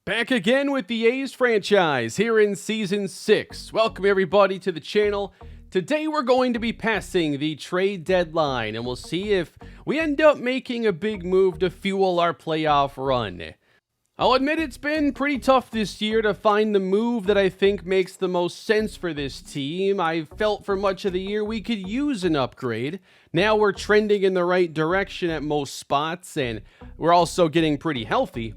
Back again with the A's franchise here in Season 6. Welcome everybody to the channel. Today we're going to be passing the trade deadline and we'll see if we end up making a big move to fuel our playoff run. I'll admit it's been pretty tough this year to find the move that I think makes the most sense for this team. I felt for much of the year we could use an upgrade. Now we're trending in the right direction at most spots and we're also getting pretty healthy.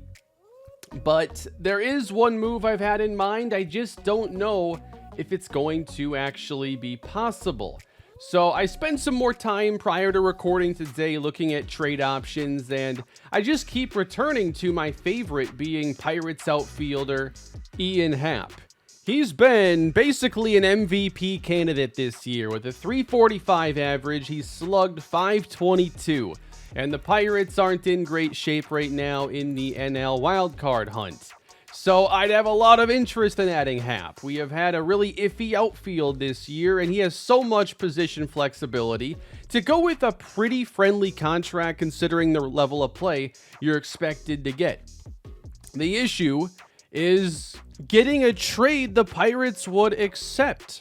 But there is one move I've had in mind. I just don't know if it's going to actually be possible. So I spent some more time prior to recording today looking at trade options, and I just keep returning to my favorite being Pirates outfielder Ian Happ. He's been basically an MVP candidate this year. With a .345 average, he's slugged .522. And the Pirates aren't in great shape right now in the NL wildcard hunt. So I'd have a lot of interest in adding Happ. We have had a really iffy outfield this year, and he has so much position flexibility. To go with a pretty friendly contract considering the level of play you're expected to get. The issue is getting a trade the Pirates would accept.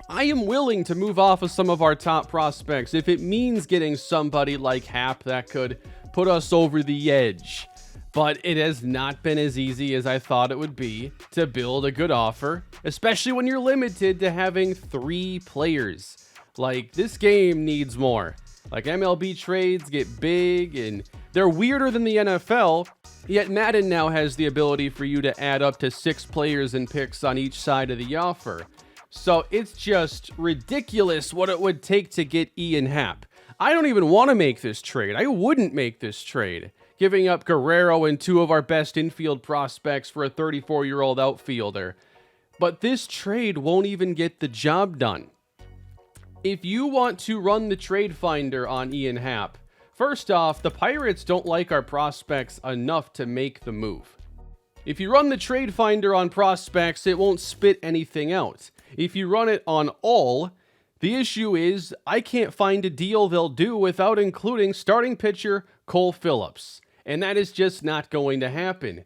I am willing to move off of some of our top prospects if it means getting somebody like Happ that could put us over the edge. But it has not been as easy as I thought it would be to build a good offer, especially when you're limited to having 3 players. Like, this game needs more. Like, MLB trades get big and they're weirder than the NFL, yet Madden now has the ability for you to add up to 6 players and picks on each side of the offer. So it's just ridiculous what it would take to get Ian Happ. I don't even want to make this trade. I wouldn't make this trade. Giving up Guerrero and 2 of our best infield prospects for a 34-year-old outfielder. But this trade won't even get the job done. If you want to run the trade finder on Ian Happ, first off, the Pirates don't like our prospects enough to make the move. If you run the trade finder on prospects, it won't spit anything out. If you run it on all, the issue is I can't find a deal they'll do without including starting pitcher Cole Phillips, and that is just not going to happen.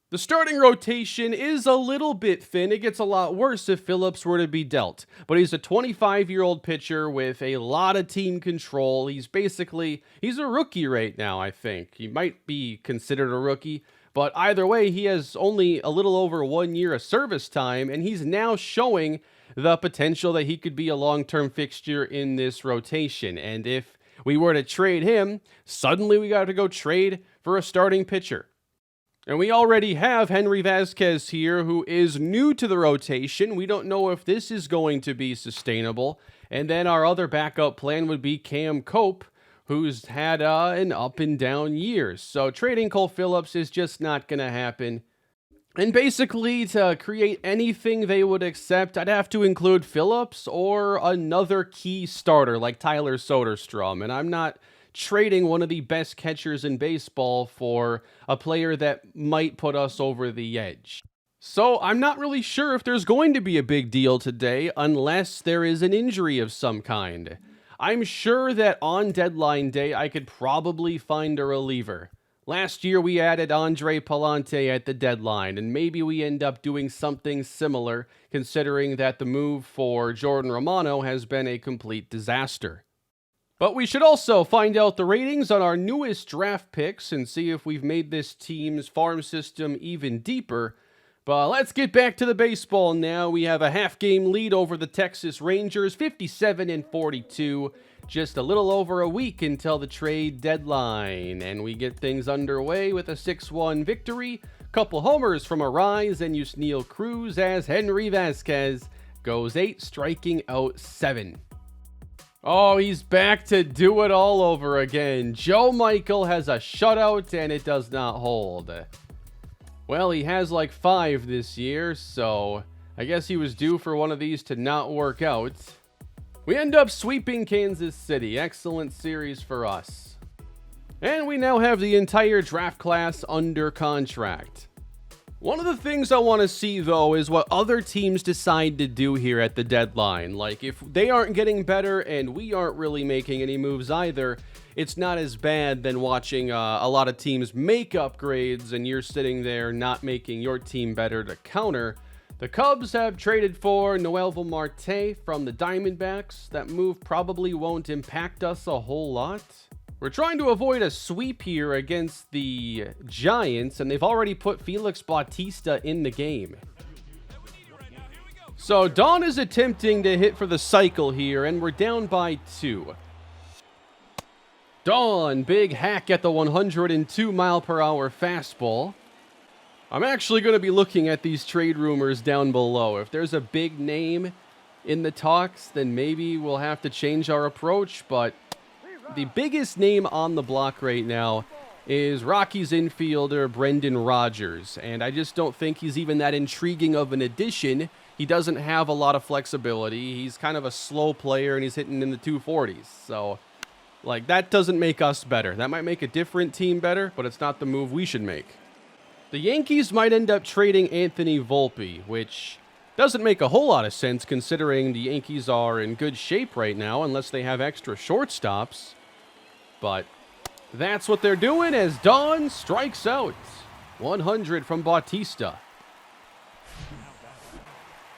The starting rotation is a little bit thin. It gets a lot worse if Phillips were to be dealt, but he's a 25-year-old pitcher with a lot of team control. He's a rookie right now, I think. He might be considered a rookie. But either way, he has only a little over 1 year of service time, and he's now showing the potential that he could be a long-term fixture in this rotation. And if we were to trade him, suddenly we got to go trade for a starting pitcher. And we already have Henry Vasquez here, who is new to the rotation. We don't know if this is going to be sustainable. And then our other backup plan would be Cam Cope, who's had an up and down year. So trading Cole Phillips is just not going to happen. And basically, to create anything they would accept, I'd have to include Phillips or another key starter like Tyler Soderstrom. And I'm not trading one of the best catchers in baseball for a player that might put us over the edge. So I'm not really sure if there's going to be a big deal today unless there is an injury of some kind. I'm sure that on deadline day, I could probably find a reliever. Last year, we added Andre Palante at the deadline, and maybe we end up doing something similar, considering that the move for Jordan Romano has been a complete disaster. But we should also find out the ratings on our newest draft picks and see if we've made this team's farm system even deeper. But let's get back to the baseball now. We have a half-game lead over the Texas Rangers, 57-42. Just a little over a week until the trade deadline. And we get things underway with a 6-1 victory. Couple homers from Arise and Yusniel Cruz as Henry Vasquez goes 8, striking out 7. Oh, he's back to do it all over again. Joe Michael has a shutout and it does not hold. Well, he has like 5 this year, so I guess he was due for one of these to not work out. We end up sweeping Kansas City. Excellent series for us. And we now have the entire draft class under contract. One of the things I want to see, though, is what other teams decide to do here at the deadline. Like, if they aren't getting better and we aren't really making any moves either, it's not as bad than watching a lot of teams make upgrades and you're sitting there not making your team better to counter. The Cubs have traded for Noelville Marte from the Diamondbacks. That move probably won't impact us a whole lot. We're trying to avoid a sweep here against the Giants, and they've already put Felix Bautista in the game. So Don is attempting to hit for the cycle here, and we're down by 2. Don, big hack at the 102-mile-per-hour fastball. I'm actually going to be looking at these trade rumors down below. If there's a big name in the talks, then maybe we'll have to change our approach, but the biggest name on the block right now is Rockies infielder Brendan Rodgers, and I just don't think he's even that intriguing of an addition. He doesn't have a lot of flexibility. He's kind of a slow player, and he's hitting in the 240s. So, like, that doesn't make us better. That might make a different team better, but it's not the move we should make. The Yankees might end up trading Anthony Volpe, which doesn't make a whole lot of sense considering the Yankees are in good shape right now unless they have extra shortstops. But that's what they're doing as Don strikes out. 100 from Bautista.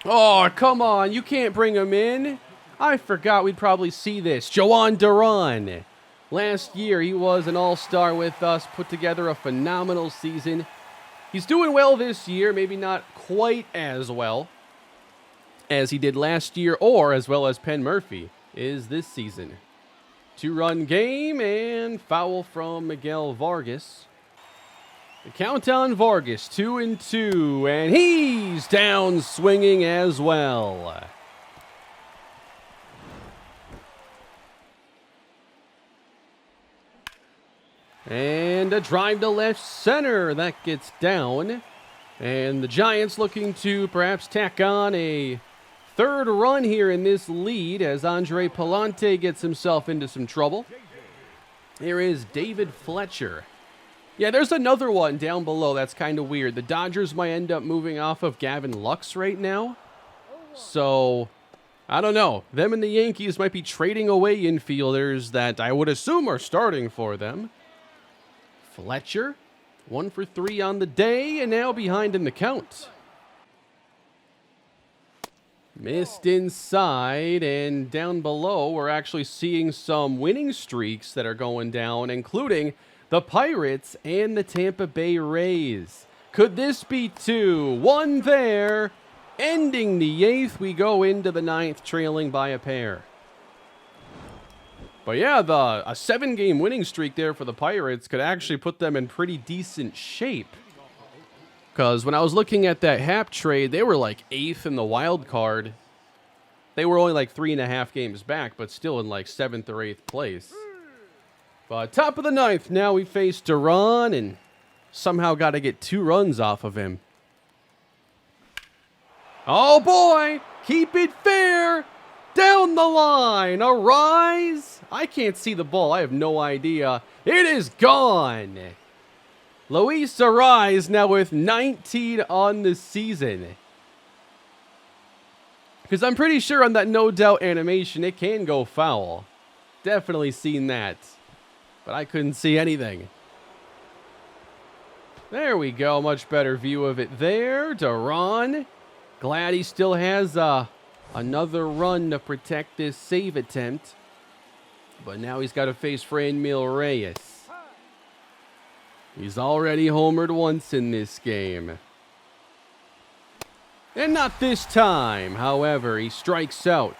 Oh, come on. You can't bring him in. I forgot we'd probably see this. Joan Duran. Last year, he was an all-star with us, put together a phenomenal season. He's doing well this year, maybe not quite as well as he did last year or as well as Penn Murphy is this season. 2-run game and foul from Miguel Vargas. The count on Vargas, 2-2, and he's down swinging as well. And a drive to left center. That gets down. And the Giants looking to perhaps tack on a third run here in this lead as Andre Palante gets himself into some trouble. Here is David Fletcher. Yeah, there's another one down below that's kind of weird. The Dodgers might end up moving off of Gavin Lux right now. So, I don't know. Them and the Yankees might be trading away infielders that I would assume are starting for them. Fletcher, 1 for 3 on the day, and now behind in the count. Missed inside, and down below, we're actually seeing some winning streaks that are going down, including the Pirates and the Tampa Bay Rays. Could this be 2? 1 there, ending the 8th. We go into the 9th, trailing by a pair. But yeah, a 7-game winning streak there for the Pirates could actually put them in pretty decent shape. Because when I was looking at that Hap trade, they were like 8th in the wild card. They were only like 3.5 games back, but still in like 7th or 8th place. But top of the 9th, now we face Duran and somehow got to get 2 runs off of him. Oh boy, keep it fair. Down the line, a rise. I can't see the ball. I have no idea. It is gone. Luis Arise now with 19 on the season. Because I'm pretty sure on that no doubt animation, it can go foul. Definitely seen that. But I couldn't see anything. There we go. Much better view of it there. Duran. Glad he still has another run to protect this save attempt. But now he's got to face Franmil Reyes. He's already homered once in this game. And not this time. However, he strikes out.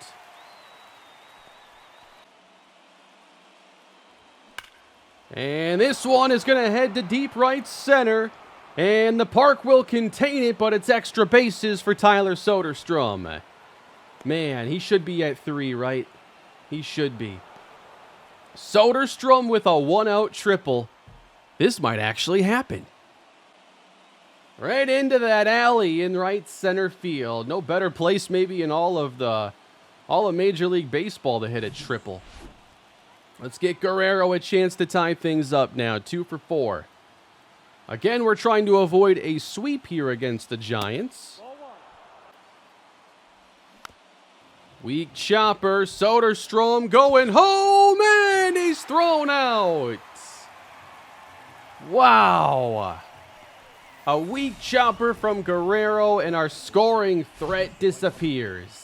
And this one is going to head to deep right center. And the park will contain it, but it's extra bases for Tyler Soderstrom. Man, he should be at 3, right? He should be. Soderstrom with a 1-out triple. This might actually happen. Right into that alley in right center field. No better place maybe in all of Major League Baseball to hit a triple. Let's get Guerrero a chance to tie things up now. 2 for 4. Again, we're trying to avoid a sweep here against the Giants. Weak chopper. Soderstrom going home, and he's he's thrown out. Wow. A weak chopper from Guerrero, and our scoring threat disappears.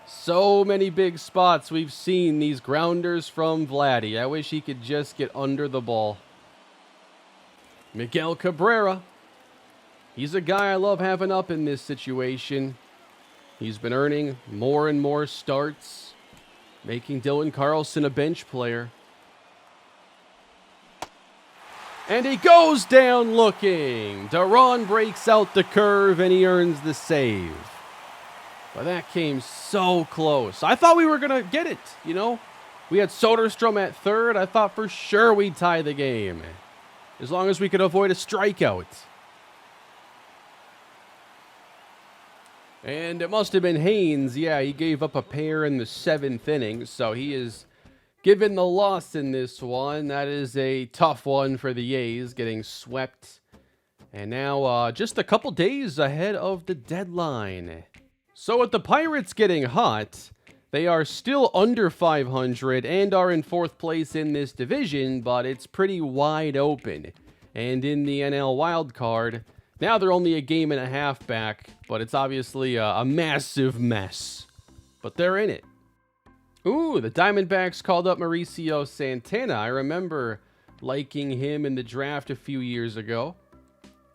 So many big spots we've seen these grounders from Vladdy. I wish he could just get under the ball. Miguel Cabrera. He's a guy I love having up in this situation. He's been earning more and more starts, making Dylan Carlson a bench player. And he goes down looking. Duran breaks out the curve and he earns the save. But that came so close. I thought we were going to get it, you know. We had Soderstrom at third. I thought for sure we'd tie the game, as long as we could avoid a strikeout. And it must have been Haynes. Yeah, he gave up a pair in the 7th inning, so he is given the loss in this one. That is a tough one for the A's, getting swept. And now just a couple days ahead of the deadline. So with the Pirates getting hot, they are still under 500 and are in 4th place in this division, but it's pretty wide open. And in the NL wildcard, now they're only a game and a half back, but it's obviously a massive mess. But they're in it. Ooh, the Diamondbacks called up Mauricio Santana. I remember liking him in the draft a few years ago.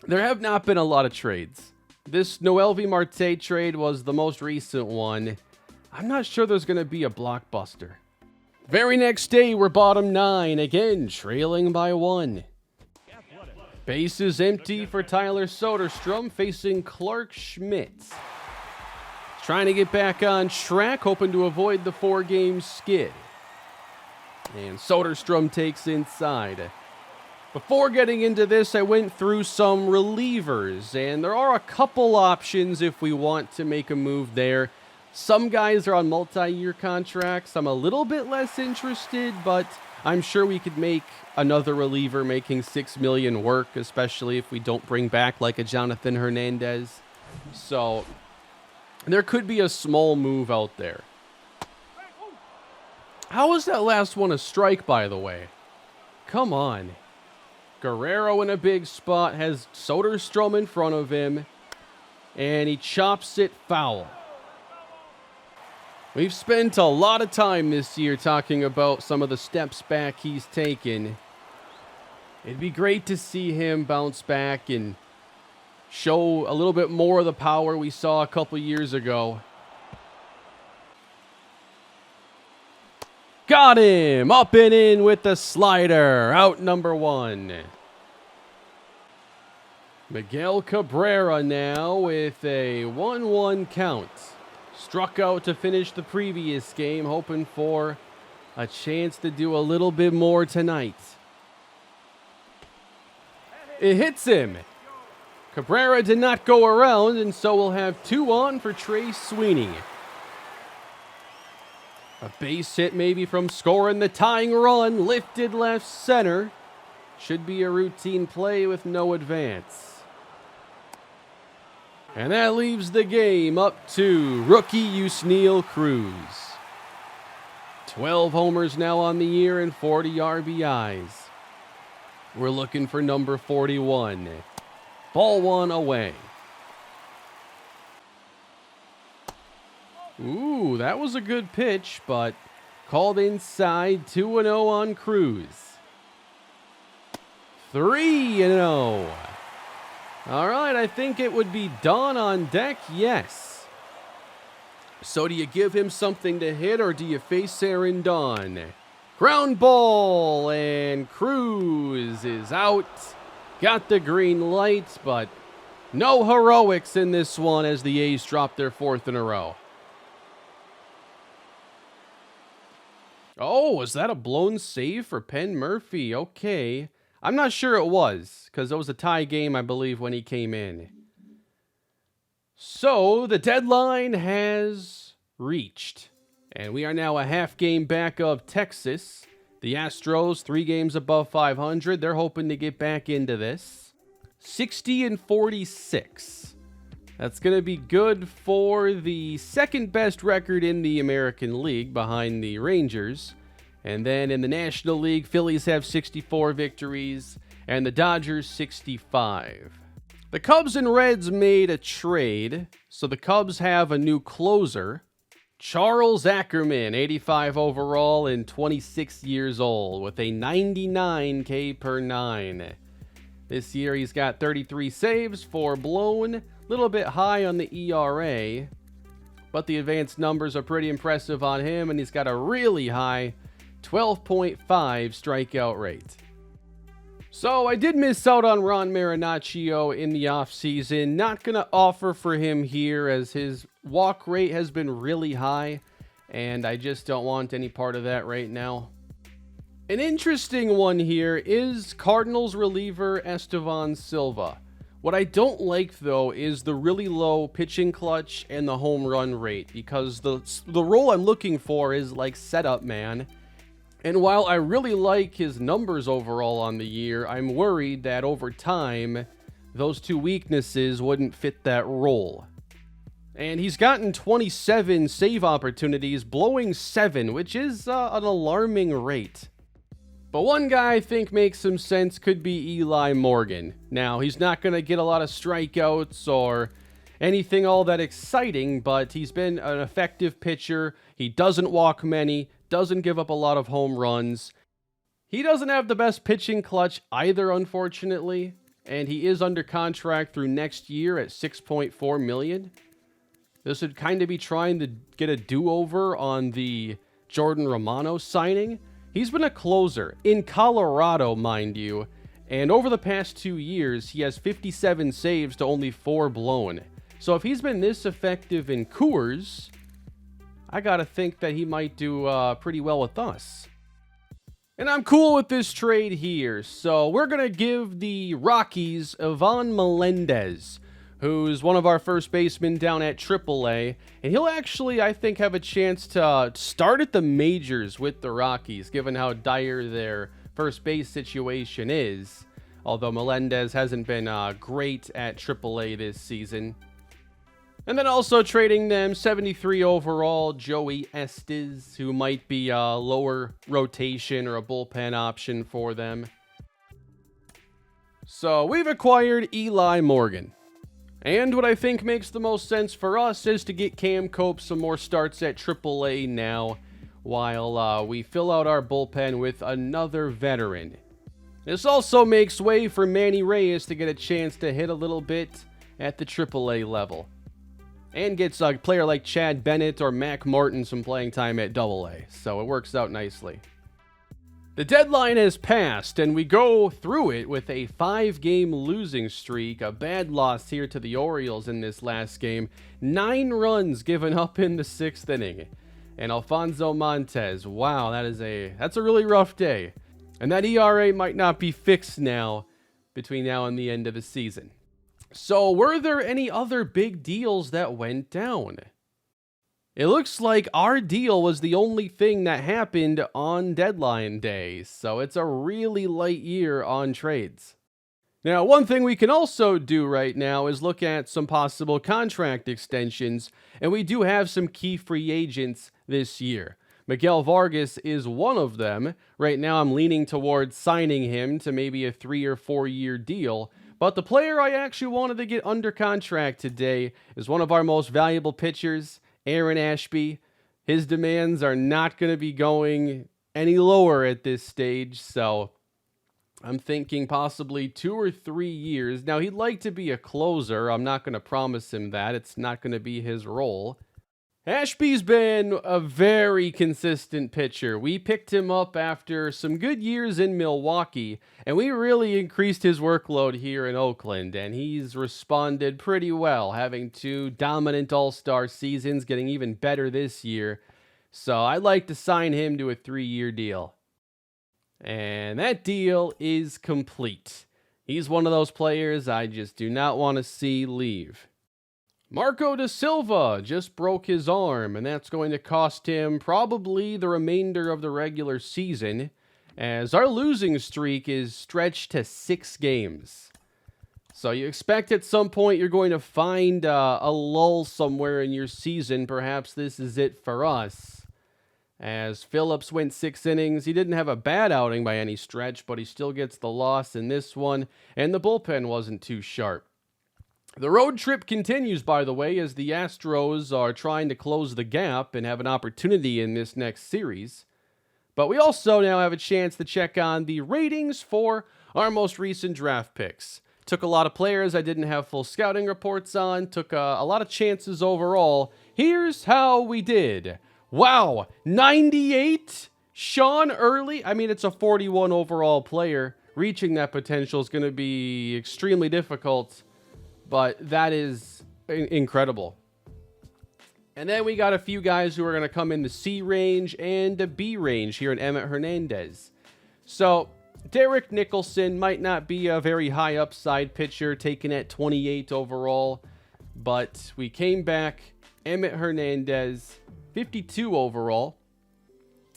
There have not been a lot of trades. This Noelvi Marte trade was the most recent one. I'm not sure there's going to be a blockbuster. Very next day, we're bottom 9, again trailing by 1. Base is empty for Tyler Soderstrom, facing Clark Schmidt. Trying to get back on track, hoping to avoid the 4-game skid. And Soderstrom takes inside. Before getting into this, I went through some relievers, and there are a couple options if we want to make a move there. Some guys are on multi-year contracts. I'm a little bit less interested, but I'm sure we could make another reliever making $6 million work, especially if we don't bring back like a Jonathan Hernandez. So there could be a small move out there. How was that last one a strike, by the way? Come on. Guerrero in a big spot, has Soderstrom in front of him, and he chops it foul. We've spent a lot of time this year talking about some of the steps back he's taken. It'd be great to see him bounce back and show a little bit more of the power we saw a couple years ago. Got him! Up and in with the slider. Out number 1. Miguel Cabrera now with a 1-1 count. Struck out to finish the previous game, hoping for a chance to do a little bit more tonight. It hits him. Cabrera did not go around, and so we'll have 2 on for Trey Sweeney. A base hit maybe from scoring the tying run, lifted left center. Should be a routine play with no advance. And that leaves the game up to rookie Yusniel Cruz. 12 homers now on the year and 40 RBIs. We're looking for number 41. Ball 1 away. Ooh, that was a good pitch, but called inside. 2-0 on Cruz. 3-0. All right, I think it would be Don on deck. Yes. So do you give him something to hit, or do you face Aaron Don? Ground ball, and Cruz is out. Got the green light, but no heroics in this one as the A's drop their 4th in a row. Oh, was that a blown save for Penn Murphy? Okay. I'm not sure it was, because it was a tie game, I believe, when he came in. So, the deadline has reached. And we are now a half game back of Texas. The Astros, 3 games above 500. They're hoping to get back into this. 60-46. That's going to be good for the second best record in the American League behind the Rangers. And then in the National League, Phillies have 64 victories and the Dodgers 65. The Cubs and Reds made a trade, so the Cubs have a new closer. Charles Ackerman, 85 overall and 26 years old, with a 99 K per 9. This year he's got 33 saves, 4 blown, a little bit high on the ERA, but the advanced numbers are pretty impressive on him, and he's got a really high 12.5 strikeout rate. So I did miss out on Ron Marinaccio in the offseason. Not going to offer for him here as his walk rate has been really high, and I just don't want any part of that right now. An interesting one here is Cardinals reliever Estevan Silva. What I don't like, though, is the really low pitching clutch and the home run rate, because the role I'm looking for is like setup man. And while I really like his numbers overall on the year, I'm worried that over time, those two weaknesses wouldn't fit that role. And he's gotten 27 save opportunities, blowing 7, which is an alarming rate. But one guy I think makes some sense could be Eli Morgan. Now, he's not going to get a lot of strikeouts or anything all that exciting, but he's been an effective pitcher. He doesn't walk many, doesn't give up a lot of home runs. He doesn't have the best pitching clutch either, unfortunately, and he is under contract through next year at $6.4 million. This would kind of be trying to get a do-over on the Jordan Romano signing. He's been a closer in Colorado, mind you, and over the past 2 years, he has 57 saves to only 4 blown. So if he's been this effective in Coors, I gotta think that he might do pretty well with us. And I'm cool with this trade here. So we're gonna give the Rockies Ivan Melendez, who's one of our first basemen down at AAA. And he'll actually, I think, have a chance to start at the majors with the Rockies, given how dire their first base situation is. Although Melendez hasn't been great at AAA this season. And then also trading them 73 overall Joey Estes, who might be a lower rotation or a bullpen option for them. So we've acquired Eli Morgan. And what I think makes the most sense for us is to get Cam Cope some more starts at AAA now, while we fill out our bullpen with another veteran. This also makes way for Manny Reyes to get a chance to hit a little bit at the AAA level. And gets a player like Chad Bennett or Mac Martin some playing time at AA, so it works out nicely. The deadline has passed, and we go through it with a 5-game losing streak, a bad loss here to the Orioles in this last game. 9 runs given up in the 6th inning. And Alfonso Montes, wow, that's a really rough day. And that ERA might not be fixed now between now and the end of the season. So, were there any other big deals that went down? It looks like our deal was the only thing that happened on deadline day, so it's a really light year on trades. Now, one thing we can also do right now is look at some possible contract extensions, and we do have some key free agents this year. Miguel Vargas is one of them. Right now, I'm leaning towards signing him to maybe a 3 or 4 year deal. But the player I actually wanted to get under contract today is one of our most valuable pitchers, Aaron Ashby. His demands are not going to be going any lower at this stage, so I'm thinking possibly 2 or 3 years. Now, he'd like to be a closer. I'm not going to promise him that. It's not going to be his role. Ashby's been a very consistent pitcher. We picked him up after some good years in Milwaukee, and we really increased his workload here in Oakland, and he's responded pretty well, having 2 dominant all-star seasons, getting even better this year. So I'd like to sign him to a 3-year deal. And that deal is complete. He's one of those players I just do not want to see leave. Marco da Silva just broke his arm, and that's going to cost him probably the remainder of the regular season, as our losing streak is stretched to 6 games. So you expect at some point you're going to find a lull somewhere in your season. Perhaps this is it for us. As Phillips went 6 innings, he didn't have a bad outing by any stretch, but he still gets the loss in this one, and the bullpen wasn't too sharp. The road trip continues, by the way, as the Astros are trying to close the gap and have an opportunity in this next series. But we also now have a chance to check on the ratings for our most recent draft picks. Took a lot of players I didn't have full scouting reports on, took a lot of chances overall. Here's how we did. Wow, 98? Sean Early? I mean, it's a 41 overall player. Reaching that potential is going to be extremely difficult. But that is incredible. And then we got a few guys who are going to come in the C range and the B range here in Emmett Hernandez. So Derek Nicholson might not be a very high upside pitcher, taken at 28 overall. But we came back. Emmett Hernandez, 52 overall.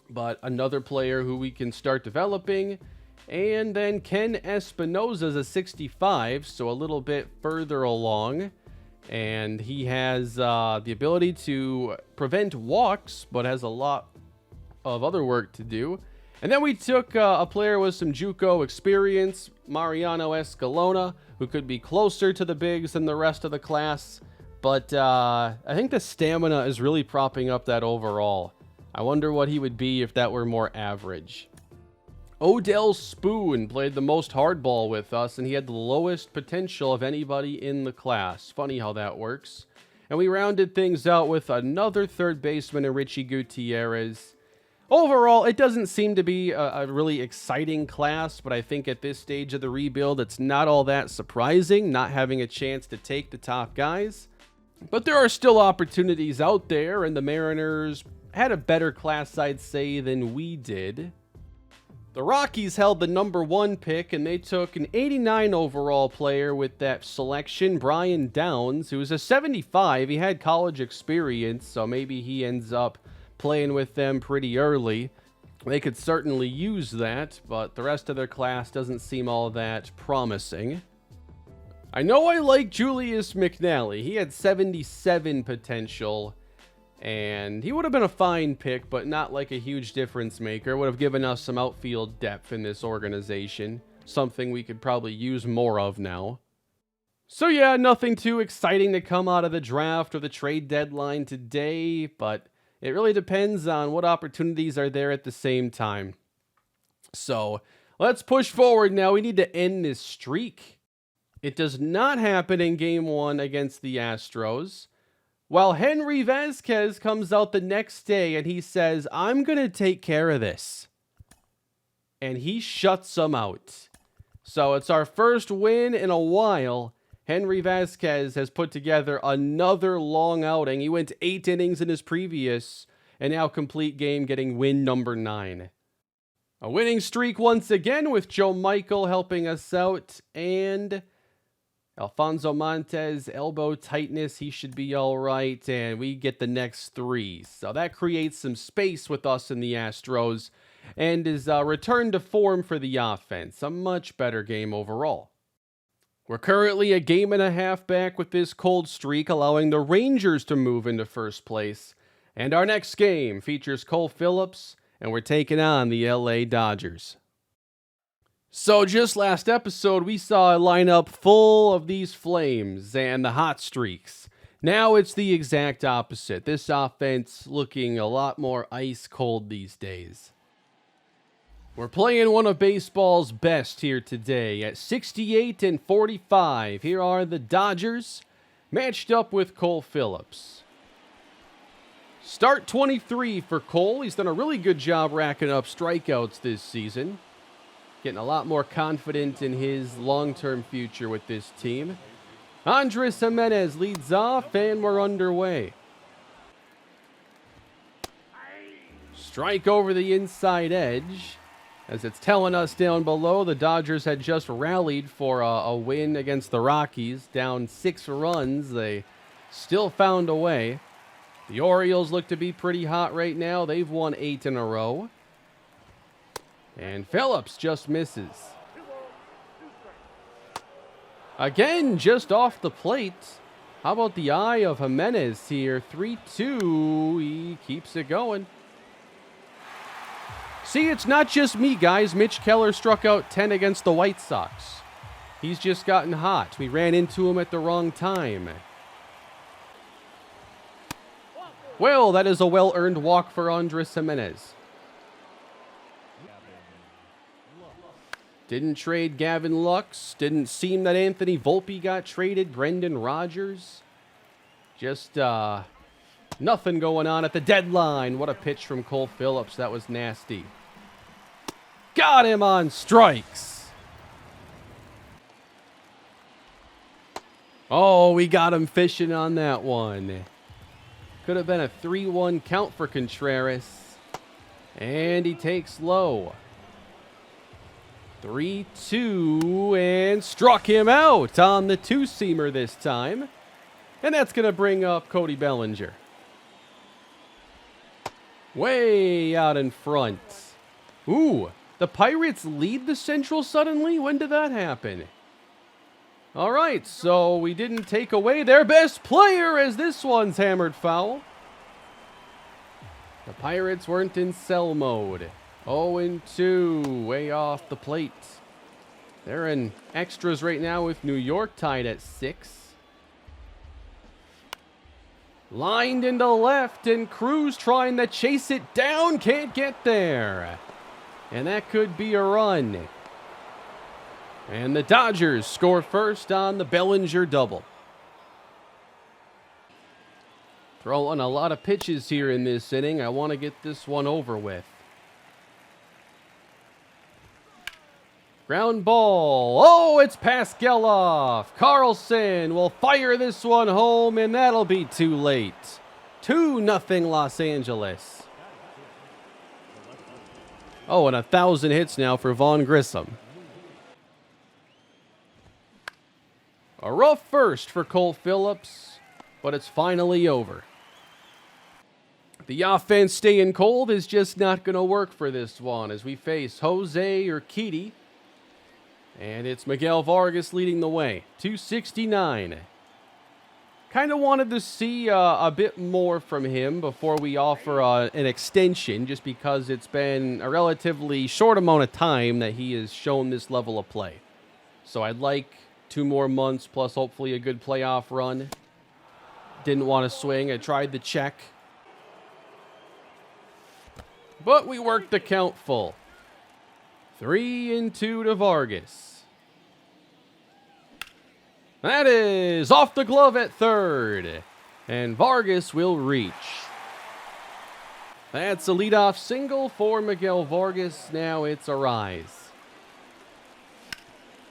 But another player who we can start developing. And then Ken Espinosa's a 65, so a little bit further along. And he has the ability to prevent walks, but has a lot of other work to do. And then we took a player with some JUCO experience, Mariano Escalona, who could be closer to the bigs than the rest of the class. But I think the stamina is really propping up that overall. I wonder what he would be if that were more average. Odell Spoon played the most hardball with us, and he had the lowest potential of anybody in the class. Funny how that works. And we rounded things out with another third baseman in Richie Gutierrez. Overall, it doesn't seem to be a really exciting class, but I think at this stage of the rebuild, it's not all that surprising, not having a chance to take the top guys. But there are still opportunities out there, and the Mariners had a better class, I'd say, than we did. The Rockies held the number 1 pick, and they took an 89 overall player with that selection, Brian Downs, who was a 75. He had college experience, so maybe he ends up playing with them pretty early. They could certainly use that, but the rest of their class doesn't seem all that promising. I know I like Julius McNally. He had 77 potential. And he would have been a fine pick, but not like a huge difference maker. Would have given us some outfield depth in this organization. Something we could probably use more of now. So yeah, nothing too exciting to come out of the draft or the trade deadline today. But it really depends on what opportunities are there at the same time. So let's push forward now. We need to end this streak. It does not happen in Game 1 against the Astros. While Henry Vasquez comes out the next day and he says, I'm going to take care of this. And he shuts them out. So it's our first win in a while. Henry Vasquez has put together another long outing. He went 8 innings in his previous and now complete game, getting win number 9. A winning streak once again with Joe Michael helping us out, and Alfonso Montes, elbow tightness, he should be all right, and we get the next 3. So that creates some space with us in the Astros, and is a return to form for the offense. A much better game overall. We're currently a game and a half back with this cold streak, allowing the Rangers to move into first place. And our next game features Cole Phillips, and we're taking on the LA Dodgers. So just last episode, we saw a lineup full of these flames and the hot streaks. Now it's the exact opposite. This offense looking a lot more ice cold these days. We're playing one of baseball's best here today at 68 and 45. Here are the Dodgers matched up with Cole Phillips. Start 23 for Cole. He's done a really good job racking up strikeouts this season. Getting a lot more confident in his long-term future with this team. Andres Jimenez leads off, and we're underway. Strike over the inside edge. As it's telling us down below, the Dodgers had just rallied for a win against the Rockies. Down 6 runs, they still found a way. The Orioles look to be pretty hot right now. They've won 8 in a row. And Phillips just misses. Again, just off the plate. How about the eye of Jimenez here? 3-2. He keeps it going. See, it's not just me, guys. Mitch Keller struck out 10 against the White Sox. He's just gotten hot. We ran into him at the wrong time. Well, that is a well-earned walk for Andres Jimenez. Didn't trade Gavin Lux. Didn't seem that Anthony Volpe got traded. Brendan Rodgers. Just nothing going on at the deadline. What a pitch from Cole Phillips. That was nasty. Got him on strikes. Oh, we got him fishing on that one. Could have been a 3-1 count for Contreras. And he takes low. 3-2, and struck him out on the two-seamer this time. And that's going to bring up Cody Bellinger. Way out in front. Ooh, the Pirates lead the Central suddenly? When did that happen? All right, so we didn't take away their best player as this one's hammered foul. The Pirates weren't in sell mode. 0-2, way off the plate. They're in extras right now with New York tied at 6. Lined into left, and Cruz trying to chase it down. Can't get there. And that could be a run. And the Dodgers score first on the Bellinger double. Throwing a lot of pitches here in this inning. I want to get this one over with. Ground ball. Oh, it's past Geloff. Carlson will fire this one home, and that'll be too late. 2-0 Los Angeles. Oh, and 1,000 hits now for Vaughn Grissom. A rough first for Cole Phillips, but it's finally over. The offense staying cold is just not going to work for this one as we face Jose Urquidy. And it's Miguel Vargas leading the way. 269. Kind of wanted to see a bit more from him before we offer an extension, just because it's been a relatively short amount of time that he has shown this level of play. So I'd like 2 more months plus hopefully a good playoff run. Didn't want to swing. I tried the check. But we worked the count full. 3-2 to Vargas. That is off the glove at third. And Vargas will reach. That's a leadoff single for Miguel Vargas. Now it's a rise.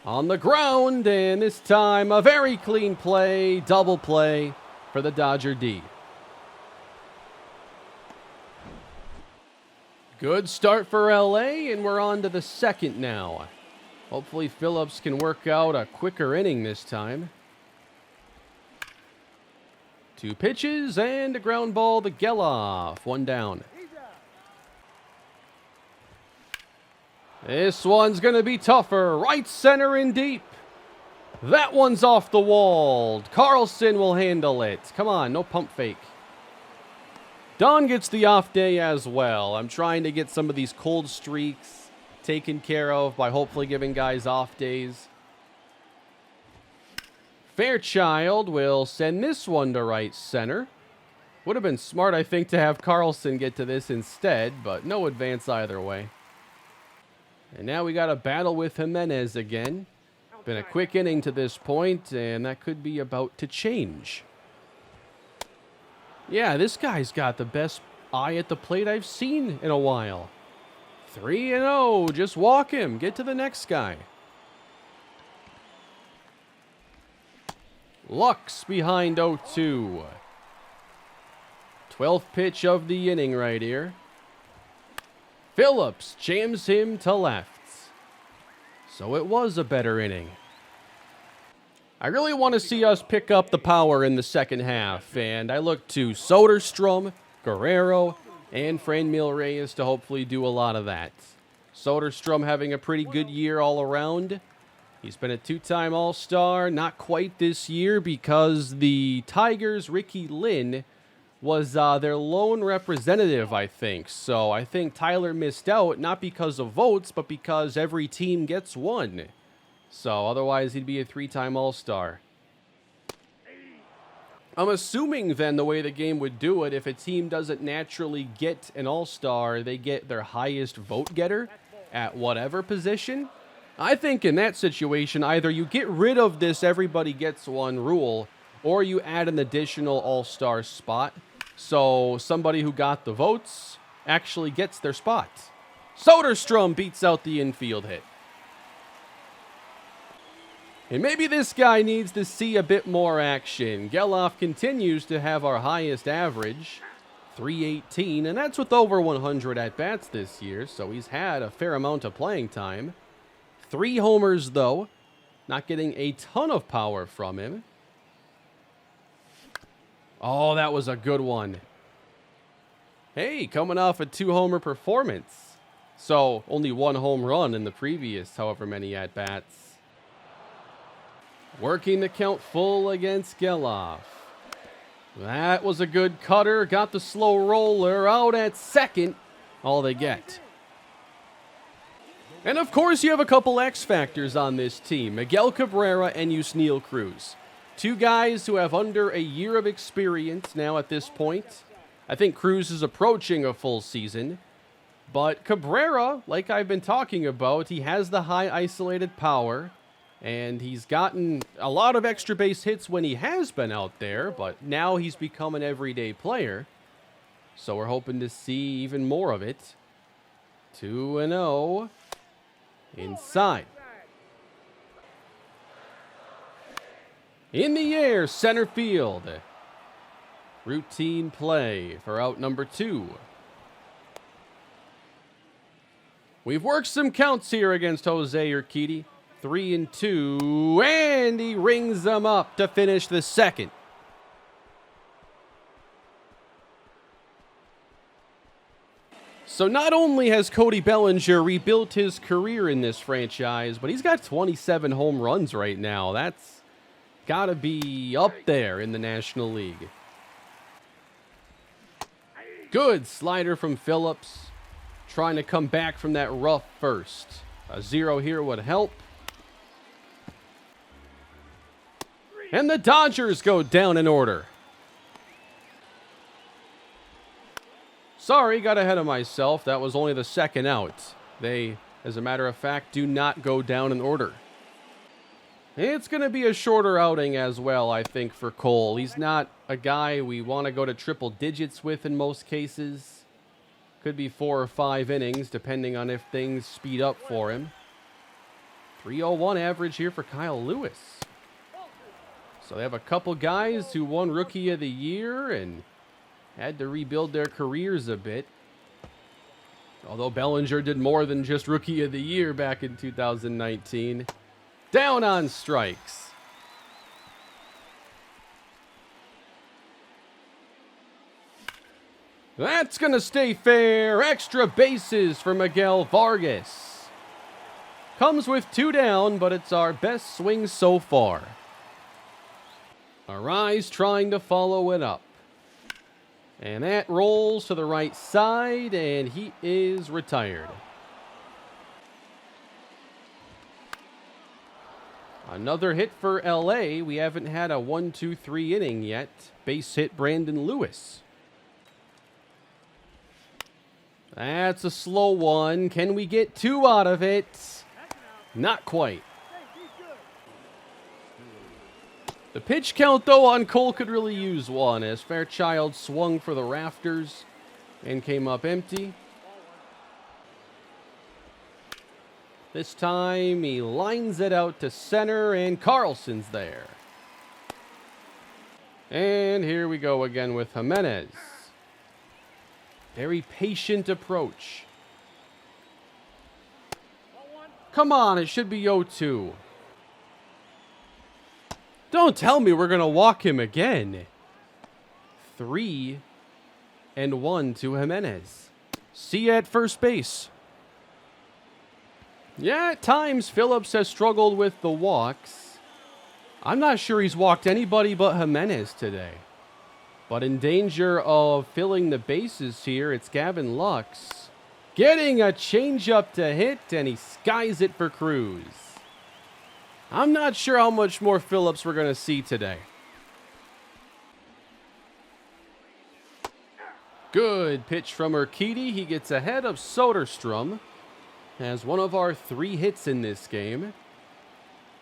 On the ground, and this time a very clean play, double play for the Dodger D. Good start for LA, and we're on to the second now. Hopefully Phillips can work out a quicker inning this time. 2 pitches and a ground ball to Geloff. 1 down. This one's going to be tougher. Right center and deep. That one's off the wall. Carlson will handle it. Come on, no pump fake. Don gets the off day as well. I'm trying to get some of these cold streaks taken care of by hopefully giving guys off days. Fairchild will send this one to right center. Would have been smart, I think, to have Carlson get to this instead, but no advance either way. And now we got a battle with Jimenez again. Been a quick inning to this point, and that could be about to change. Yeah, this guy's got the best eye at the plate I've seen in a while. 3-0. Just walk him. Get to the next guy. Lux behind 0-2. 12th pitch of the inning right here. Phillips jams him to left. So it was a better inning. I really want to see us pick up the power in the second half, and I look to Soderstrom, Guerrero, and Franmil Reyes to hopefully do a lot of that. Soderstrom having a pretty good year all around. He's been a two-time All-Star, not quite this year because the Tigers' Ricky Lynn was their lone representative, I think. So I think Tyler missed out, not because of votes, but because every team gets one. So otherwise, he'd be a three-time All-Star. I'm assuming then the way the game would do it, if a team doesn't naturally get an All-Star, they get their highest vote getter at whatever position. I think in that situation, either you get rid of this everybody gets one rule, or you add an additional All-Star spot. So somebody who got the votes actually gets their spot. Soderstrom beats out the infield hit. And maybe this guy needs to see a bit more action. Geloff continues to have our highest average, 318, and that's with over 100 at-bats this year, so he's had a fair amount of playing time. 3 homers, though. Not getting a ton of power from him. Oh, that was a good one. Hey, coming off a 2-homer performance. So, only 1 home run in the previous however many at-bats. Working the count full against Geloff. That was a good cutter. Got the slow roller out at second. All they get. And of course, you have a couple X factors on this team. Miguel Cabrera and Yusniel Cruz. 2 guys who have under a year of experience now at this point. I think Cruz is approaching a full season. But Cabrera, like I've been talking about, he has the high isolated power. And he's gotten a lot of extra base hits when he has been out there, but now he's become an everyday player. So we're hoping to see even more of it. 2-0. Inside. In the air, center field. Routine play for out number 2. We've worked some counts here against Jose Urquidy. 3-2, and he rings them up to finish the second. So not only has Cody Bellinger rebuilt his career in this franchise, but he's got 27 home runs right now. That's got to be up there in the National League. Good slider from Phillips. Trying to come back from that rough first. A 0 here would help. And the Dodgers go down in order. Sorry, got ahead of myself. That was only the second out. They, as a matter of fact, do not go down in order. It's going to be a shorter outing as well, I think, for Cole. He's not a guy we want to go to triple digits with in most cases. Could be 4 or 5 innings, depending on if things speed up for him. 301 average here for Kyle Lewis. So they have a couple guys who won Rookie of the Year and had to rebuild their careers a bit. Although Bellinger did more than just Rookie of the Year back in 2019. Down on strikes. That's going to stay fair. Extra bases for Miguel Vargas. Comes with 2 down, but it's our best swing so far. Arise trying to follow it up. And that rolls to the right side, and he is retired. Another hit for LA. We haven't had a 1-2-3 inning yet. Base hit Brandon Lewis. That's a slow one. Can we get 2 out of it? Not quite. The pitch count, though, on Cole could really use one, as Fairchild swung for the rafters and came up empty. This time, he lines it out to center, and Carlson's there. And here we go again with Jimenez. Very patient approach. Come on, it should be 0-2. Don't tell me we're going to walk him again. 3-1 to Jimenez. See you at first base. Yeah, at times Phillips has struggled with the walks. I'm not sure he's walked anybody but Jimenez today. But in danger of filling the bases here, it's Gavin Lux. Getting a changeup to hit, and he skies it for Cruz. I'm not sure how much more Phillips we're going to see today. Good pitch from Urquidy. He gets ahead of Soderstrom. Has one of our 3 hits in this game.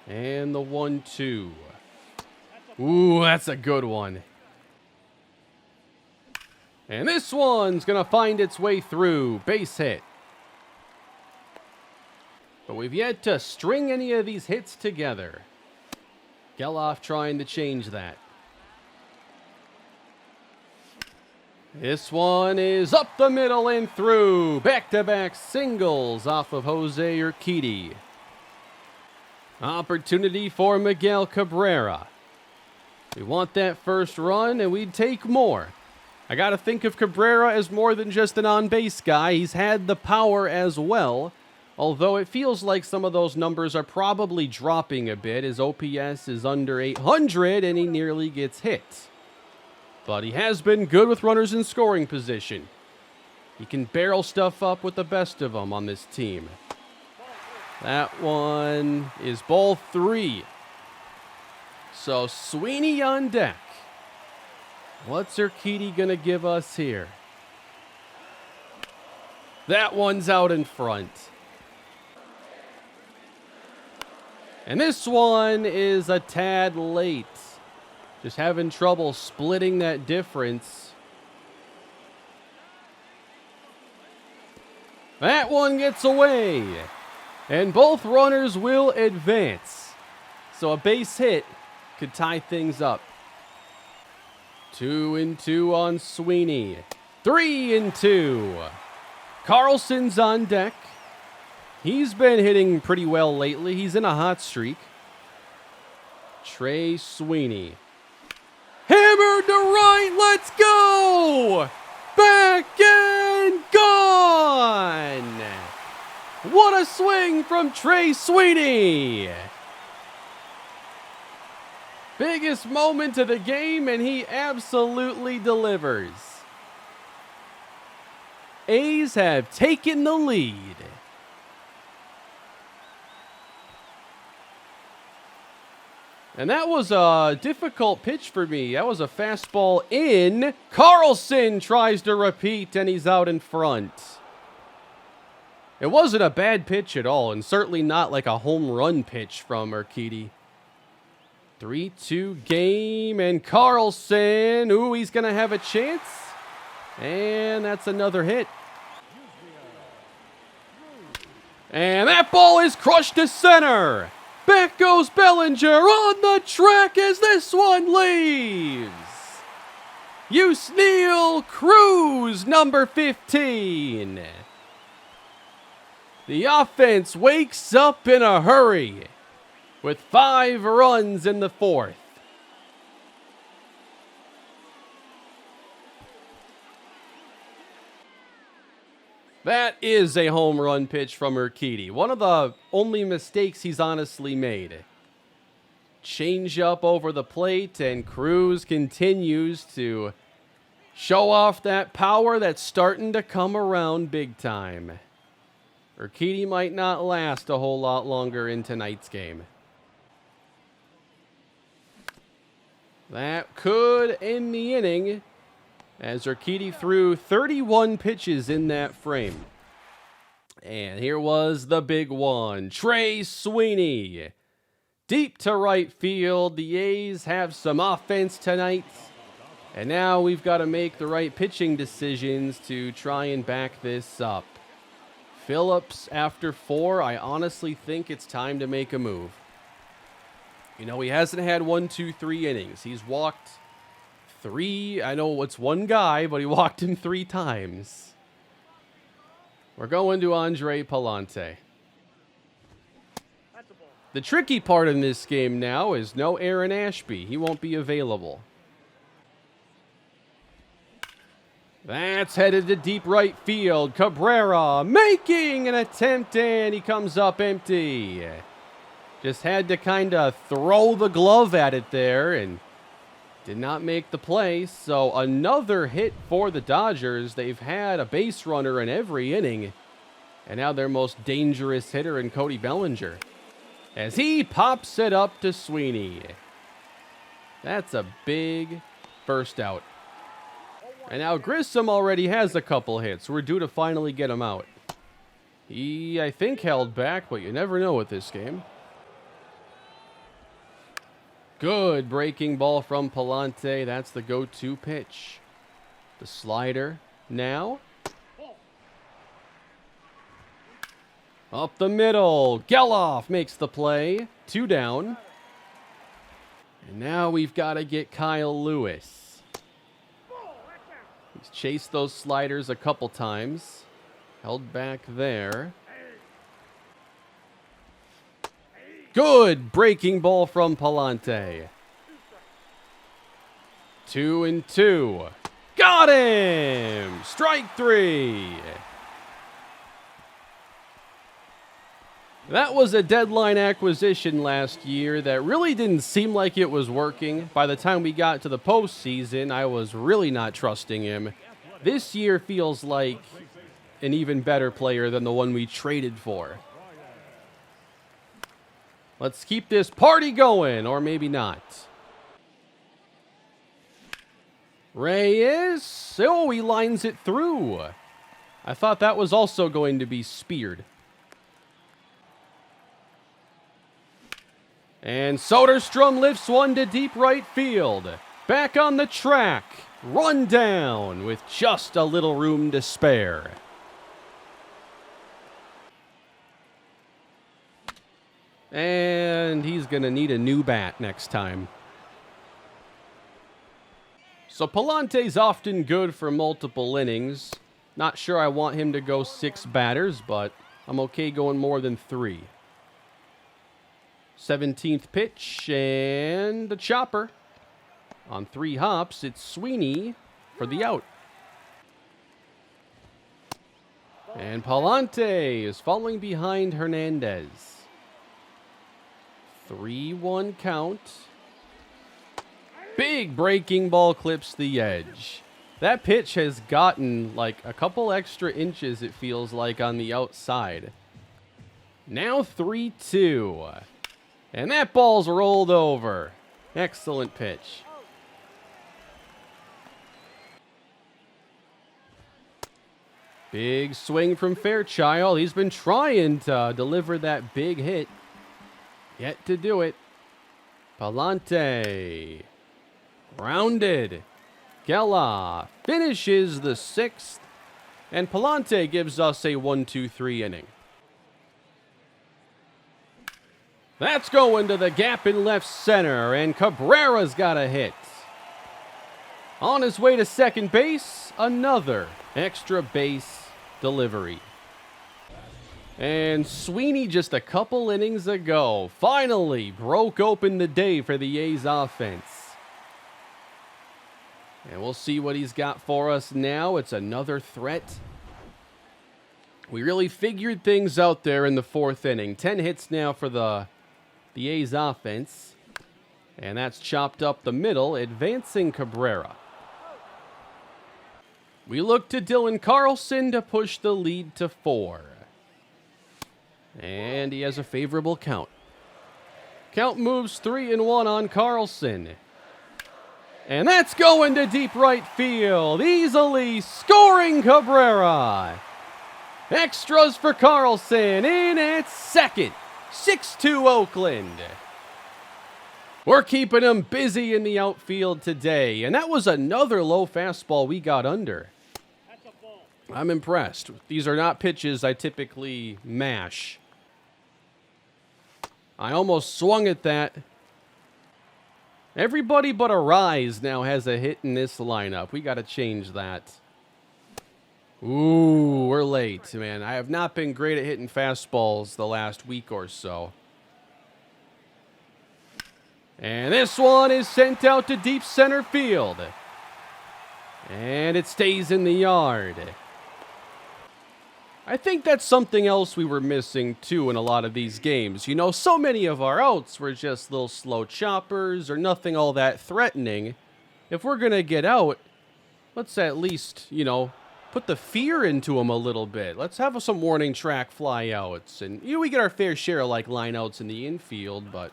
And the 1-2. Ooh, that's a good one. And this one's going to find its way through. Base hit. But we've yet to string any of these hits together. Geloff trying to change that. This one is up the middle and through. Back-to-back singles off of Jose Urquidy. Opportunity for Miguel Cabrera. We want that first run, and we'd take more. I got to think of Cabrera as more than just an on-base guy. He's had the power as well, although it feels like some of those numbers are probably dropping a bit. His OPS is under 800, and he nearly gets hit. But he has been good with runners in scoring position. He can barrel stuff up with the best of them on this team. That one is ball 3. So Sweeney on deck. What's Urquidy going to give us here? That one's out in front. And this one is a tad late. Just having trouble splitting that difference. That one gets away. And both runners will advance. So a base hit could tie things up. 2-2 on Sweeney. 3-2. Carlson's on deck. He's been hitting pretty well lately. He's in a hot streak. Trey Sweeney. Hammered to right. Let's go. Back and gone. What a swing from Trey Sweeney. Biggest moment of the game, and he absolutely delivers. A's have taken the lead. And that was a difficult pitch for me. That was a fastball in. Carlson tries to repeat, and he's out in front. It wasn't a bad pitch at all, and certainly not like a home run pitch from Urquidy. 3-2 game, and Carlson, ooh, he's going to have a chance. And that's another hit. And that ball is crushed to center. Back goes Bellinger on the track as this one leaves. Yusniel Cruz, number 15. The offense wakes up in a hurry with 5 runs in the 4th. That is a home run pitch from Urquidy. One of the only mistakes he's honestly made. Change up over the plate, and Cruz continues to show off that power that's starting to come around big time. Urquidy might not last a whole lot longer in tonight's game. That could end the inning, as Urquidy threw 31 pitches in that frame. And here was the big one. Trey Sweeney. Deep to right field. The A's have some offense tonight. And now we've got to make the right pitching decisions to try and back this up. Phillips after 4. I honestly think it's time to make a move. You know, he hasn't had 1, 2, 3 innings. He's walked 3. I know it's one guy, but he walked him 3 times. We're going to Andre Palante. The tricky part in this game now is no Aaron Ashby. He won't be available. That's headed to deep right field. Cabrera making an attempt, and he comes up empty. Just had to kind of throw the glove at it there and did not make the play. So another hit for the Dodgers. They've had a base runner in every inning. And now their most dangerous hitter in Cody Bellinger, as he pops it up to Sweeney. That's a big first out. And now Grissom already has a couple hits. We're due to finally get him out. He, I think, held back, but you never know with this game. Good breaking ball from Palante. That's the go-to pitch. The slider now. Up the middle. Geloff makes the play. 2 down. And now we've got to get Kyle Lewis. He's chased those sliders a couple times. Held back there. Good breaking ball from Palante. 2-2. Got him! Strike 3. That was a deadline acquisition last year that really didn't seem like it was working. By the time we got to the postseason, I was really not trusting him. This year feels like an even better player than the one we traded for. Let's keep this party going, or maybe not. Reyes. Oh, he lines it through. I thought that was also going to be speared. And Soderstrom lifts one to deep right field. Back on the track. Run down with just a little room to spare. And he's going to need a new bat next time. So Palante's often good for multiple innings. Not sure I want him to go 6 batters, but I'm okay going more than 3. 17th pitch, and the chopper. On 3 hops, it's Sweeney for the out. And Palante is falling behind Hernandez. 3-1 count. Big breaking ball clips the edge. That pitch has gotten like a couple extra inches, it feels like, on the outside. Now 3-2. And that ball's rolled over. Excellent pitch. Big swing from Fairchild. He's been trying to deliver that big hit. Yet to do it. Palante. Grounded. Geloff finishes the 6th. And Palante gives us a 1-2-3 inning. That's going to the gap in left center, and Cabrera's got a hit. On his way to second base, another extra base delivery. And Sweeney, just a couple innings ago, finally broke open the day for the A's offense. And we'll see what he's got for us now. It's another threat. We really figured things out there in the 4th inning. 10 hits now for the A's offense. And that's chopped up the middle, advancing Cabrera. We look to Dylan Carlson to push the lead to 4. And he has a favorable count. Count moves 3-1 on Carlson. And that's going to deep right field. Easily scoring Cabrera. Extras for Carlson in at second. 6-2 Oakland. We're keeping him busy in the outfield today. And that was another low fastball we got under. I'm impressed. These are not pitches I typically mash. I almost swung at that. Everybody but Arise now has a hit in this lineup. We got to change that. Ooh, we're late, man. I have not been great at hitting fastballs the last week or so. And this one is sent out to deep center field. And it stays in the yard. I think that's something else we were missing, too, in a lot of these games. You know, so many of our outs were just little slow choppers or nothing all that threatening. If we're going to get out, let's at least, you know, put the fear into them a little bit. Let's have some warning track flyouts. And, you know, we get our fair share of, like, lineouts in the infield, but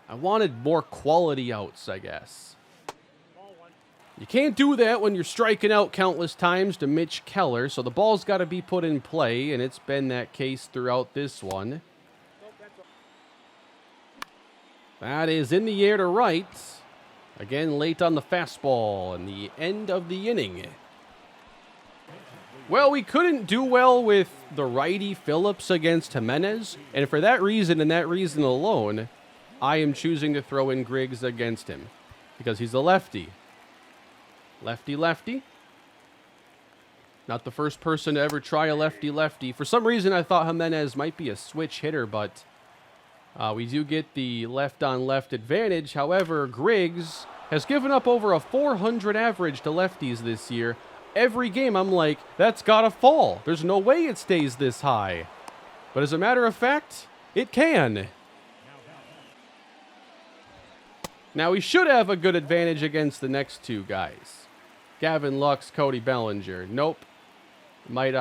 I wanted more quality outs, I guess. You can't do that when you're striking out countless times to Mitch Keller, so the ball's got to be put in play, and it's been that case throughout this one. That is in the air to right. Again, late on the fastball, and the end of the inning. Well, we couldn't do well with the righty Phillips against Jimenez, and for that reason and that reason alone, I am choosing to throw in Griggs against him, because he's a lefty. Lefty. Not the first person to ever try a lefty. For some reason, I thought Jimenez might be a switch hitter, but we do get the left-on-left advantage. However, Griggs has given up over a 400 average to lefties this year. Every game, I'm like, that's got to fall. There's no way it stays this high. But as a matter of fact, it can. Now, we should have a good advantage against the next two guys. Gavin Lux, Cody Bellinger. Nope. Might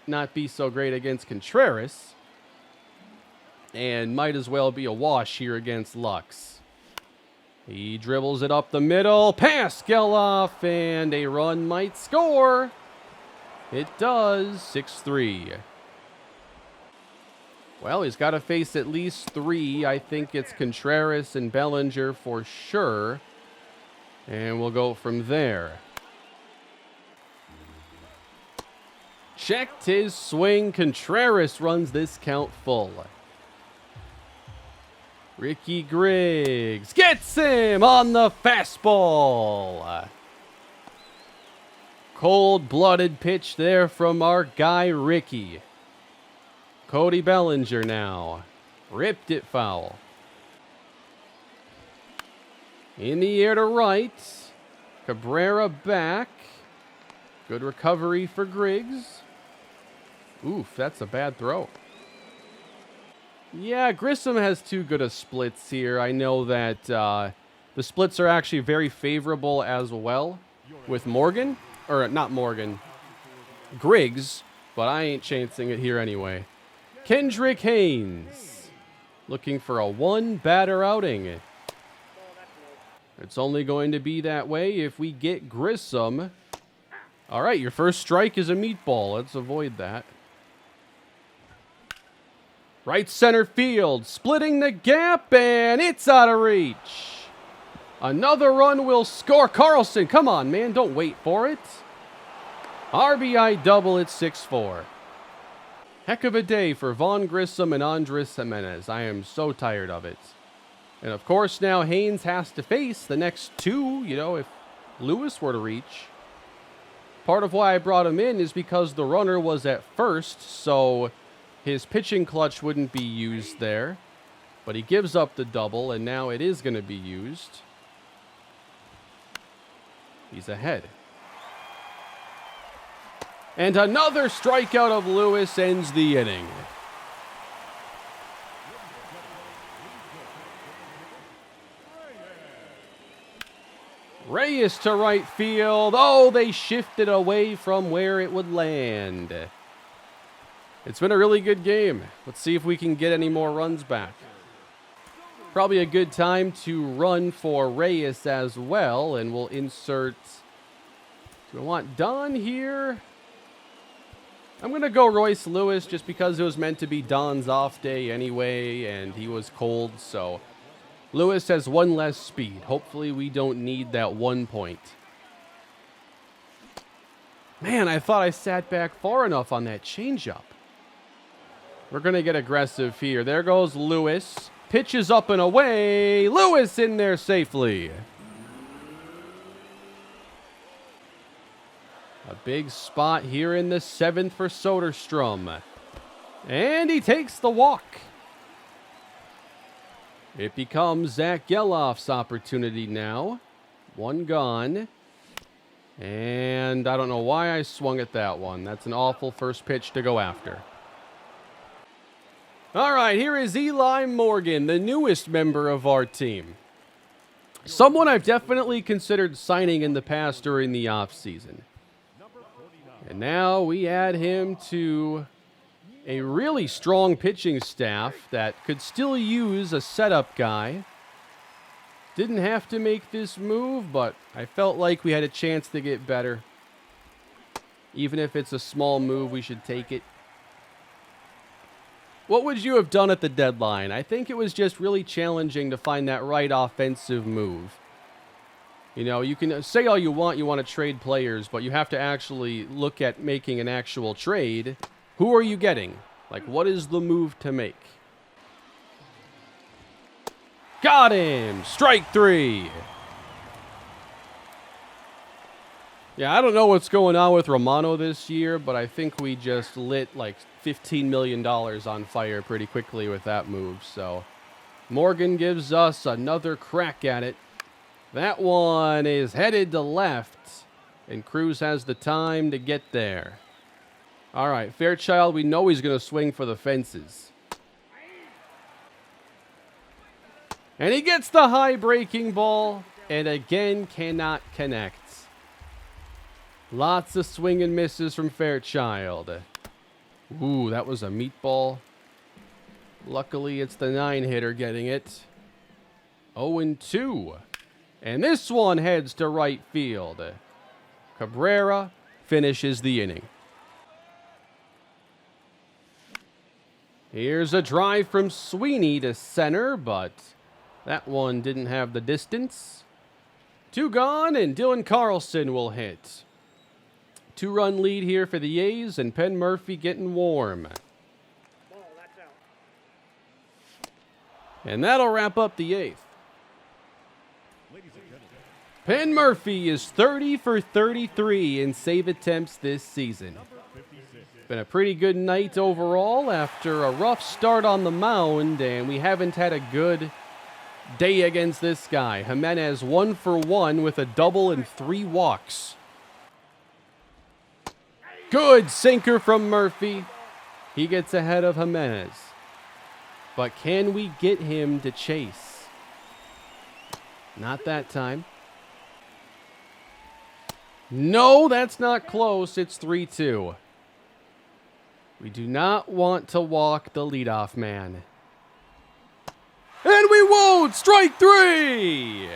not be so great against Contreras. And might as well be a wash here against Lux. He dribbles it up the middle. Pass, Geloff, and a run might score. It does. 6-3. Well, he's got to face at least three. I think it's Contreras and Bellinger for sure. And we'll go from there. Checked his swing. Contreras runs this count full. Ricky Griggs gets him on the fastball. Cold-blooded pitch there from our guy Ricky. Cody Bellinger now. Ripped it foul. In the air to right. Cabrera back. Good recovery for Griggs. Oof, that's a bad throw. Yeah, Grissom has too good of splits here. I know that the splits are actually very favorable as well with Morgan. Or not Morgan. Griggs. But I ain't chancing it here anyway. Kendrick Haynes. Looking for a one-batter outing. It's only going to be that way if we get Grissom. All right, your first strike is a meatball. Let's avoid that. Right center field, splitting the gap, and it's out of reach. Another run will score. Carlson, come on, man. Don't wait for it. RBI double at 6-4. Heck of a day for Vaughn Grissom and Andres Jimenez. I am so tired of it. And, of course, now Haynes has to face the next two, you know, if Lewis were to reach. Part of why I brought him in is because the runner was at first, so his pitching clutch wouldn't be used there. But he gives up the double, and now it is going to be used. He's ahead. And another strikeout of Lewis ends the inning. Reyes to right field. Oh, they shifted away from where it would land. It's been a really good game. Let's see if we can get any more runs back. Probably a good time to run for Reyes as well. And we'll insert... Do I want Don here? I'm going to go Royce Lewis just because it was meant to be Don's off day anyway. And he was cold, so... Lewis has one less speed. Hopefully we don't need that 1 point. Man, I thought I sat back far enough on that changeup. We're going to get aggressive here. There goes Lewis. Pitches up and away. Lewis in there safely. A big spot here in the 7th for Soderstrom. And he takes the walk. It becomes Zach Geloff's opportunity now. One gone. And I don't know why I swung at that one. That's an awful first pitch to go after. All right, here is Eli Morgan, the newest member of our team. Someone I've definitely considered signing in the past during the offseason. And now we add him to a really strong pitching staff that could still use a setup guy. Didn't have to make this move, but I felt like we had a chance to get better. Even if it's a small move, we should take it. What would you have done at the deadline? I think it was just really challenging to find that right offensive move. You know, you can say all you want to trade players, but you have to actually look at making an actual trade. Who are you getting? Like, what is the move to make? Got him! Strike 3! Yeah, I don't know what's going on with Romano this year, but I think we just lit like $15 million on fire pretty quickly with that move. So Morgan gives us another crack at it. That one is headed to left, and Cruz has the time to get there. All right, Fairchild, we know he's going to swing for the fences. And he gets the high breaking ball, and again cannot connect. Lots of swing and misses from Fairchild. Ooh, that was a meatball. Luckily, it's the 9-hitter getting it. 0-2. And this one heads to right field. Cabrera finishes the inning. Here's a drive from Sweeney to center, but that one didn't have the distance. 2 gone, and Dylan Carlson will hit. 2-run lead here for the A's, and Penn Murphy getting warm. And that'll wrap up the 8th. Penn Murphy is 30 for 33 in save attempts this season. Been a pretty good night overall after a rough start on the mound, and we haven't had a good day against this guy. Jimenez 1 for 1 with a double and 3 walks. Good sinker from Murphy. He gets ahead of Jimenez. But can we get him to chase? Not that time. No, that's not close. It's 3-2. We do not want to walk the leadoff man. And we won't! Strike 3!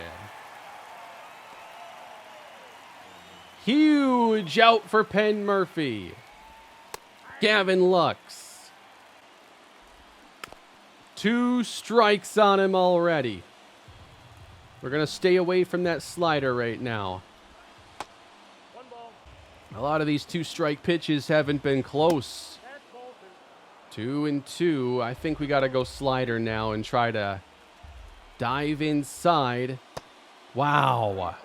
Huge out for Penn Murphy. Gavin Lux. 2 strikes on him already. We're going to stay away from that slider right now. A lot of these 2-strike pitches haven't been close. 2-2. I think we got to go slider now and try to dive inside. Wow.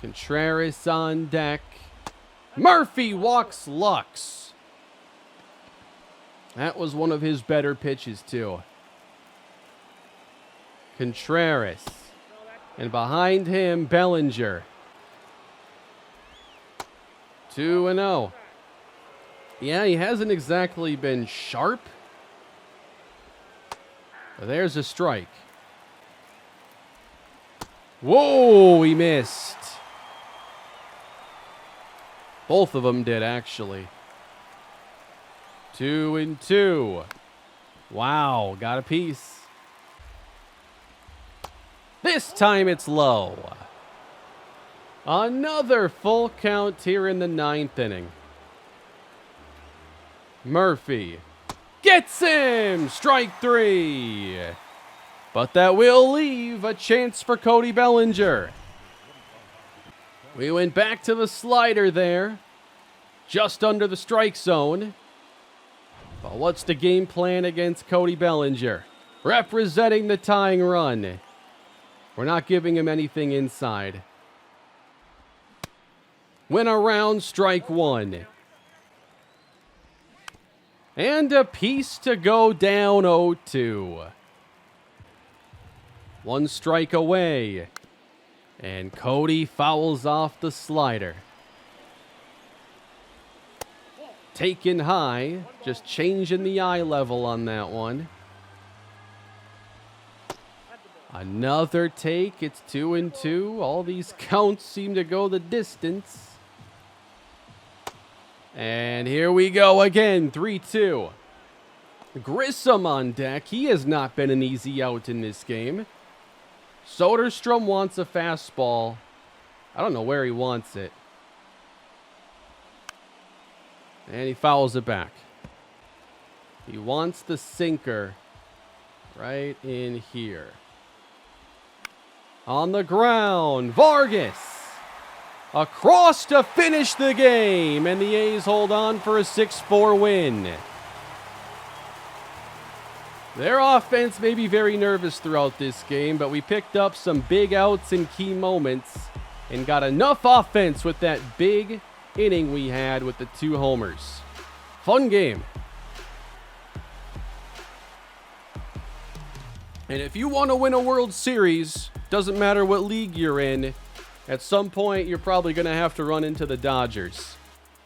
Contreras on deck. Murphy walks Lux. That was one of his better pitches, too. Contreras. And behind him, Bellinger. 2-0. Yeah, he hasn't exactly been sharp. But there's a strike. Whoa, he missed. Both of them did, actually. 2-2. Wow, got a piece. This time it's low. Another full count here in the 9th inning. Murphy gets him! Strike 3. But that will leave a chance for Cody Bellinger. We went back to the slider there. Just under the strike zone. But what's the game plan against Cody Bellinger? Representing the tying run. We're not giving him anything inside. Went around, strike 1. And a piece to go down 0-2. 1 strike away. And Cody fouls off the slider. Taken high, just changing the eye level on that one. Another take, it's 2-2. All these counts seem to go the distance. And here we go again, 3-2. Grissom on deck. He has not been an easy out in this game. Soderstrom wants a fastball. I don't know where he wants it. And he fouls it back. He wants the sinker right in here. On the ground, Vargas across to finish the game, and the A's hold on for a 6-4 win. Their offense may be very nervous throughout this game, but we picked up some big outs in key moments and got enough offense with that big inning we had with the 2 homers. Fun game. And if you want to win a World Series, doesn't matter what league you're in, at some point you're probably going to have to run into the Dodgers.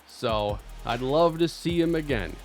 So I'd love to see him again.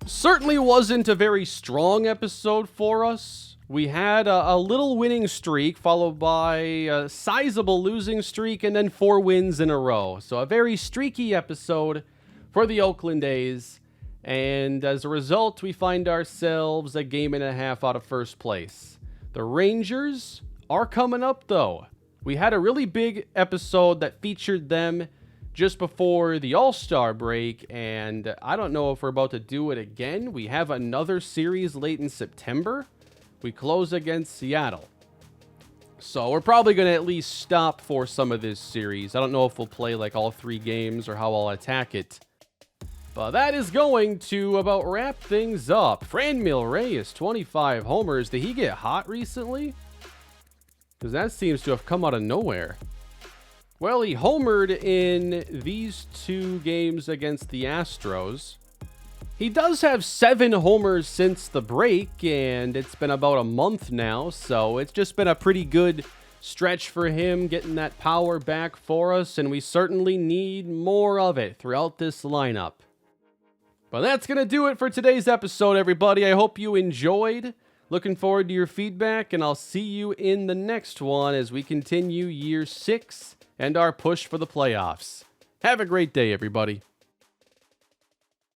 Certainly wasn't a very strong episode for us. We had a little winning streak followed by a sizable losing streak and then 4 wins in a row. So a very streaky episode for the Oakland A's. And as a result, we find ourselves a game and a half out of first place. The Rangers are coming up, though. We had a really big episode that featured them just before the All-Star break, and I don't know if we're about to do it again. We have another series late in September. We close against Seattle. So we're probably going to at least stop for some of this series. I don't know if we'll play like all 3 games or how I'll attack it. But that is going to about wrap things up. Franmil Reyes, 25 homers. Did he get hot recently? Because that seems to have come out of nowhere. Well, he homered in these 2 games against the Astros. He does have 7 homers since the break, and it's been about a month now, so it's just been a pretty good stretch for him, getting that power back for us, and we certainly need more of it throughout this lineup. But that's going to do it for today's episode, everybody. I hope you enjoyed. Looking forward to your feedback, and I'll see you in the next one as we continue year 6 and our push for the playoffs. Have a great day, everybody.